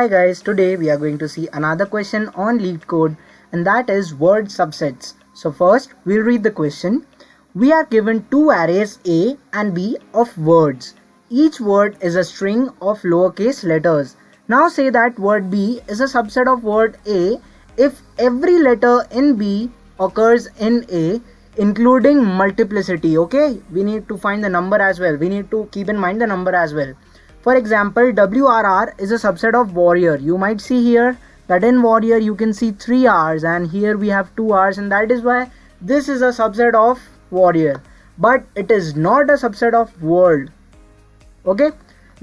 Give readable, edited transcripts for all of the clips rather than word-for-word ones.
Hi guys, today we are going to see another question on LeetCode, and that is word subsets. So first we'll read the question. We are given two arrays A and B of words. Each word is a string of lowercase letters. Now say that word B is a subset of word A if every letter in B occurs in A, including multiplicity. Okay, we need to find the number as well. We need to keep in mind the number as well. For example, WRR is a subset of warrior. You might see here that in warrior you can see 3 R's, and here we have 2 R's, and that is why this is a subset of warrior. But it is not a subset of world. Okay.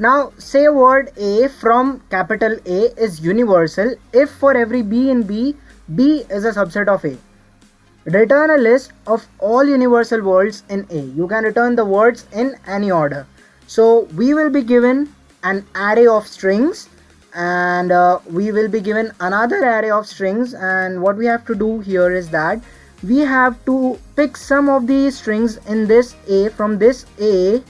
Now say word A from capital A is universal if for every B in B, B is a subset of A. Return a list of all universal words in A. You can return the words in any order. So we will be given an array of strings, and we will be given another array of strings, and what we have to do here is that we have to pick some of these strings in this A from this A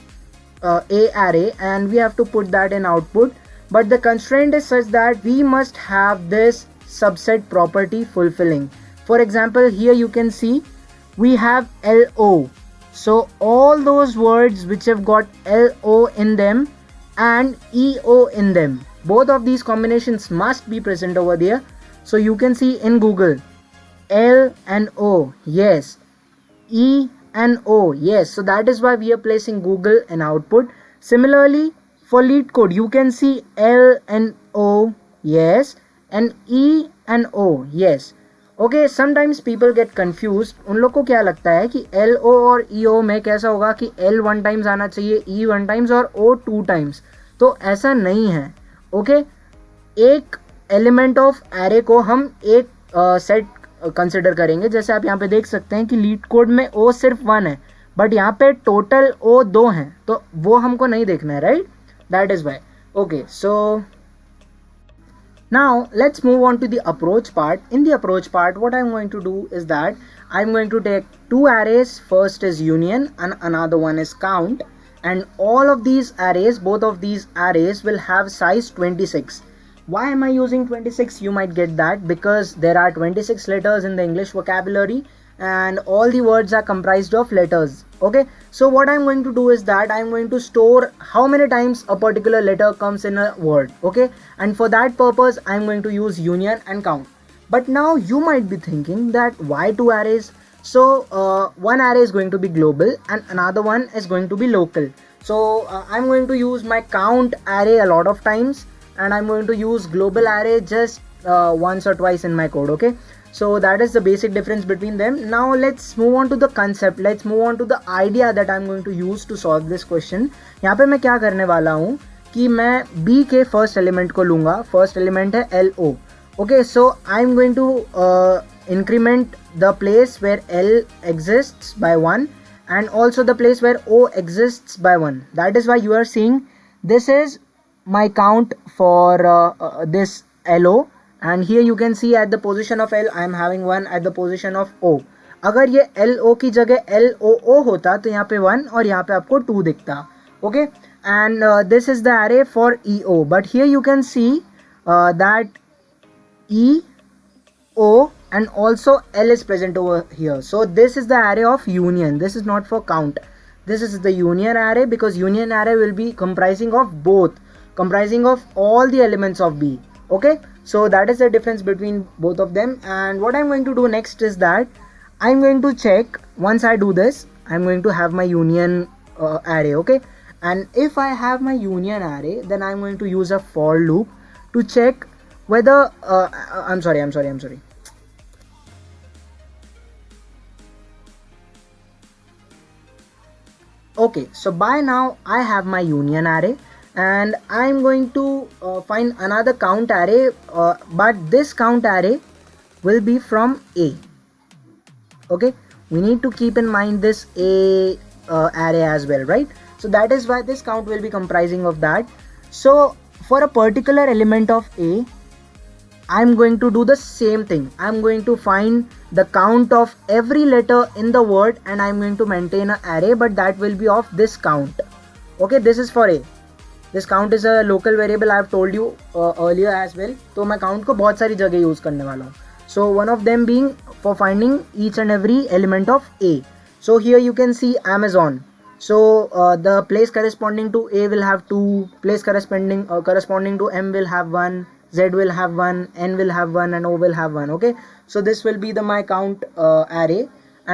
array, and we have to put that in output. But the constraint is such that we must have this subset property fulfilling. For example, here you can see we have LO. So all those words which have got LO in them and EO in them, both of these combinations must be present over there. So you can see in Google, L and O, yes, E and O, yes. So that is why we are placing Google in output. Similarly, for LeetCode, you can see L and O, yes, and E and O, yes. Okay, sometimes people get confused. उन लोग को क्या लगता है कि LO और EO में कैसा होगा कि L 1 टाइम्स आना चाहिए, E 1 टाइम्स और O 2 टाइम्स. तो ऐसा नहीं है. ओके, एक एलिमेंट ऑफ एरे को हम एक सेट कंसिडर करेंगे. जैसे आप यहाँ पे देख सकते हैं कि LeetCode में O सिर्फ 1 है, बट यहाँ पे टोटल O 2 हैं, तो वो हमको नहीं देखना है, right? That is why. Okay, so now let's move on to the approach part. In the approach part, what I'm going to do is that I'm going to take two arrays. First is union and another one is count, and all of these arrays, both of these arrays will have size 26. Why am I using 26? You might get that because there are 26 letters in the English vocabulary and all the words are comprised of letters. Okay, so what I'm going to do is that I'm going to store how many times a particular letter comes in a word. Okay, and for that purpose I'm going to use union and count. But now you might be thinking that why two arrays? So one array is going to be global and another one is going to be local. So I'm going to use my count array a lot of times, and I'm going to use global array just once or twice in my code. Okay, so that is the basic difference between them. Now let's move on to the concept. Let's move on to the idea that I'm going to use to solve this question. यहाँ पे मैं क्या करने वाला हूँ कि मैं B के फर्स्ट एलिमेंट को लूँगा. फर्स्ट एलिमेंट है LO. Okay, so I'm going to increment the place where L exists by 1 and also the place where O exists by 1. That is why you are seeing this is my count for this LO. And here you can see at the position of L I am having 1 at the position of O. अगर ये LO की जगह LOO होता तो यहाँ पे 1 और यहाँ पे आपको 2 दिखता. Okay, and this is the array for EO, but here you can see that E, O and also L is present over here. So this is the array of union. This is not for count. This is the union array because union array will be comprising of both, comprising of all the elements of B. Okay, so that is the difference between both of them. And what I'm going to do next is that I'm going to check, once I do this, I'm going to have my union array. Okay, and if I have my union array, then I'm going to use a for loop to check whether I'm sorry. Okay, so by now I have my union array, and I'm going to find another count array, but this count array will be from A. Okay, we need to keep in mind this A array as well, right? So that is why this count will be comprising of that. So for a particular element of A, I'm going to do the same thing. I'm going to find the count of every letter in the word and I'm going to maintain an array, but that will be of this count. Okay, this is for A. This count is a local variable, I have told you earlier as well. तो मैं count को बहुत सारी जगह use करने वाला हूँ. So one of them being for finding each and every element of A. So here you can see Amazon. So the place corresponding to A will have 2, place corresponding to M will have 1, Z will have 1, N will have 1, and O will have 1. Okay, so this will be the my count array.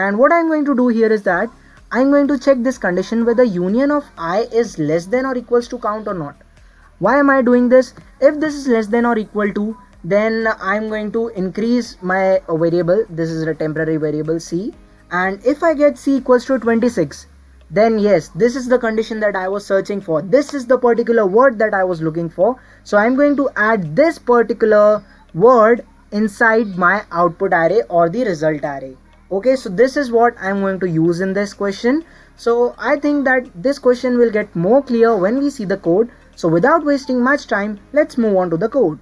And what I'm going to do here is that I'm going to check this condition whether union of I is less than or equals to count or not. Why am I doing this? If this is less than or equal to, then I'm going to increase my variable. This is a temporary variable C, and if I get C equals to 26, then yes, this is the condition that I was searching for. This is the particular word that I was looking for. So I'm going to add this particular word inside my output array or the result array. Okay, so this is what I'm going to use in this question. So I think that this question will get more clear when we see the code. So without wasting much time, let's move on to the code.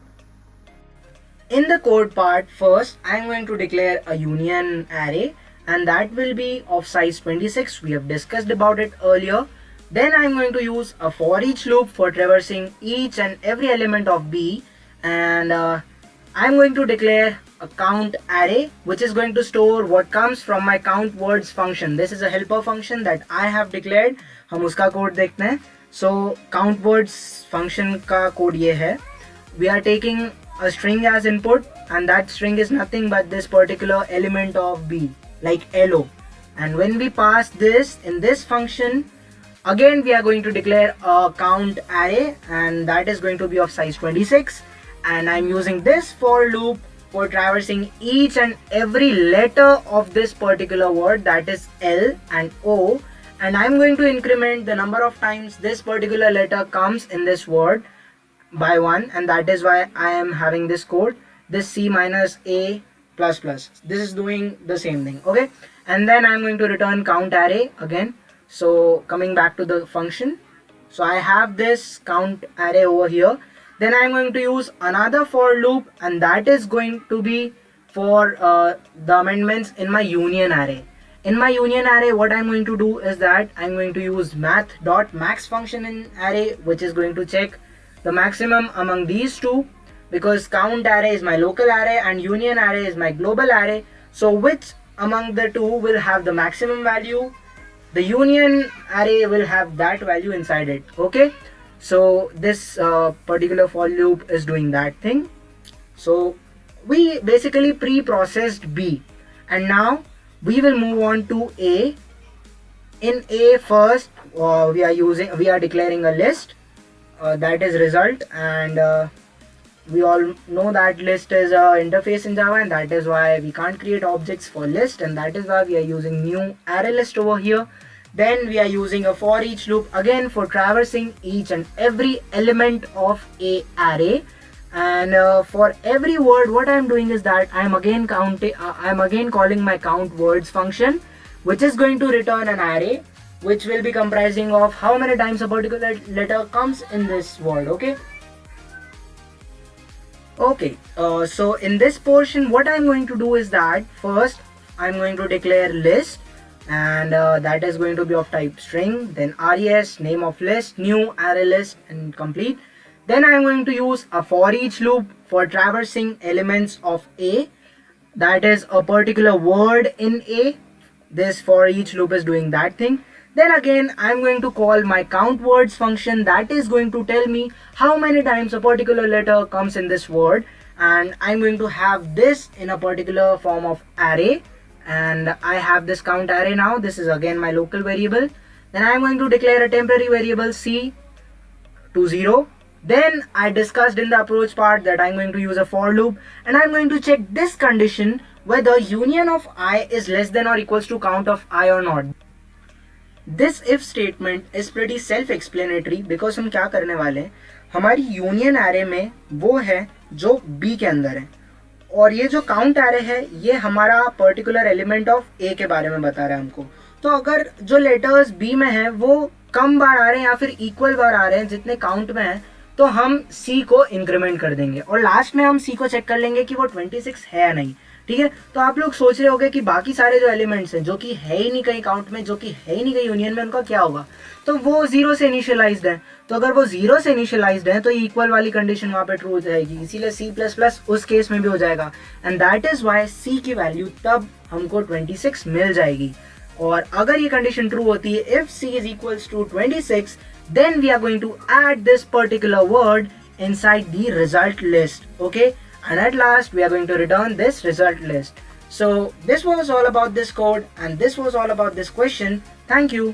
In the code part, first I'm going to declare a union array, and that will be of size 26. We have discussed about it earlier. Then I'm going to use a for each loop for traversing each and every element of B, and I'm going to declare a count array which is going to store what comes from my count words function. This is a helper function that I have declared. हम उसका code देखते हैं. So count words function का code ये है. We are taking a string as input, and that string is nothing but this particular element of B, like LO. And when we pass this in this function, again we are going to declare a count array, and that is going to be of size 26. And I'm using this for loop for traversing each and every letter of this particular word, that is L and O. And I'm going to increment the number of times this particular letter comes in this word by 1, and that is why I am having this code, this C minus A plus plus. This is doing the same thing. Okay, and then I'm going to return count array again. So coming back to the function, so I have this count array over here. Then I'm going to use another for loop, and that is going to be for the amendments in my union array. In my union array, what I'm going to do is that I'm going to use math.max function in array, which is going to check the maximum among these two, because count array is my local array and union array is my global array. So which among the two will have the maximum value? The union array will have that value inside it. Okay, so this particular for loop is doing that thing. So we basically pre-processed B, and now we will move on to A. In A first, we are declaring a list. That is result, and we all know that list is an interface in Java, and that is why we can't create objects for list, and that is why we are using new array list over here. Then we are using a for each loop again for traversing each and every element of a array. And for every word, what I am doing is that I am again calling my count words function, which is going to return an array which will be comprising of how many times a particular letter comes in this word. Okay, so in this portion, what I'm going to do is that first I'm going to declare list, and that is going to be of type string, then res, name of list, new array list, and complete. Then I'm going to use a for each loop for traversing elements of A, that is a particular word in A. This for each loop is doing that thing. Then again I'm going to call my count words function, that is going to tell me how many times a particular letter comes in this word, and I'm going to have this in a particular form of array, and I have this count array now. This is again my local variable. Then I'm going to declare a temporary variable C to 0. Then I discussed in the approach part that I'm going to use a for loop, and I'm going to check this condition whether union of I is less than or equals to count of I or not. This if statement is pretty self-explanatory, because हम क्या करने वाले हैं, हमारी union array में वो है जो B के अंदर है, और ये जो काउंट एरे है ये हमारा पर्टिकुलर एलिमेंट ऑफ A के बारे में बता रहा है हमको. तो अगर जो लेटर्स B में है वो कम बार आ रहे हैं या फिर इक्वल बार आ रहे हैं जितने काउंट में है, तो हम C को इंक्रीमेंट कर देंगे, और लास्ट में हम C को चेक कर लेंगे कि वो 26 है या नहीं. ठीक है, तो आप लोग सोच रहे होंगे कि बाकी सारे जो एलिमेंट्स हैं जो कि है ही नहीं कहीं काउंट में, जो कि है ही नहीं कहीं यूनियन में, उनका क्या होगा? तो वो जीरो से इनिशियलाइज्ड है, तो अगर वो जीरो से इनिशियलाइज्ड है तो इक्वल वाली कंडीशन वहां पे ट्रू हो जाएगी, इसीलिए सी प्लस प्लस उस केस में भी हो जाएगा। And that is why C की वैल्यू तब हमको 26 मिल जाएगी। और अगर ये कंडीशन ट्रू होती है, if C is equals to 26, then we are going to add this particular word inside the result list. Okay, and at last we are going to return this result list. So this was all about this code, and this was all about this question. Thank you.